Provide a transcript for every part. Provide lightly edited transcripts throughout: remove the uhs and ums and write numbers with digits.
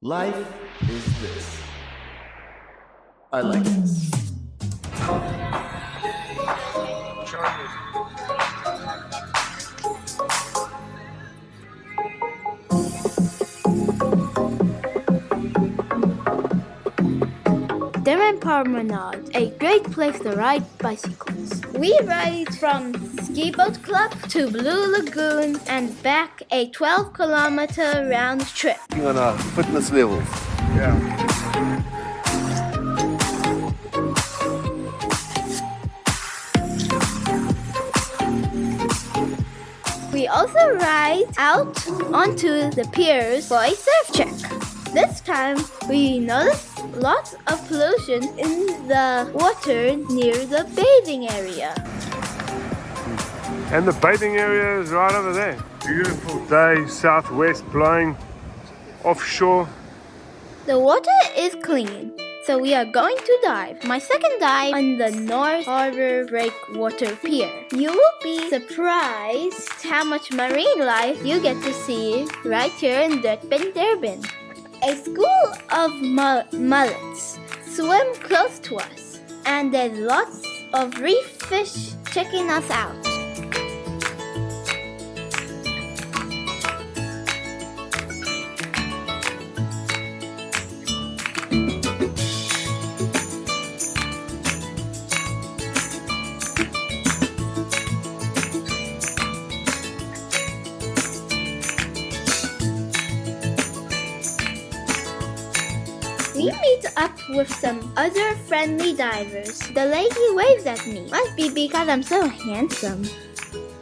Life is this. I like this. Durban Promenade, a great place to ride bicycles. We ride from Ski Boat Club to Blue Lagoon and back, a 12-kilometer round trip. On our fitness levels. Yeah. We also ride out onto the piers for a surf check. This time, we noticed lots of pollution in the water near the bathing area. And the bathing area is right over there. Beautiful day, southwest blowing offshore. The water is clean, so we are going to dive. My second dive on the North Harbor Breakwater Pier. You will be surprised how much marine life you get to see right here in Dirtbin, Durban. A school of mullets swim close to us, and there's lots of reef fish checking us out. We meet up with some other friendly divers. The lady waves at me. Must be because I'm so handsome.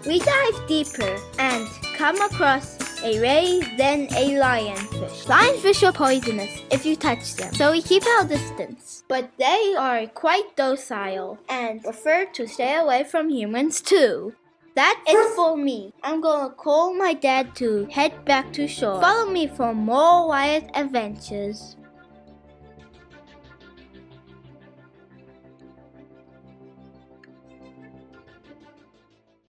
We dive deeper and come across a ray, then a lionfish. Lionfish are poisonous if you touch them, so we keep our distance. But they are quite docile and prefer to stay away from humans too. That is for me. I'm gonna call my dad to head back to shore. Follow me for more wild adventures.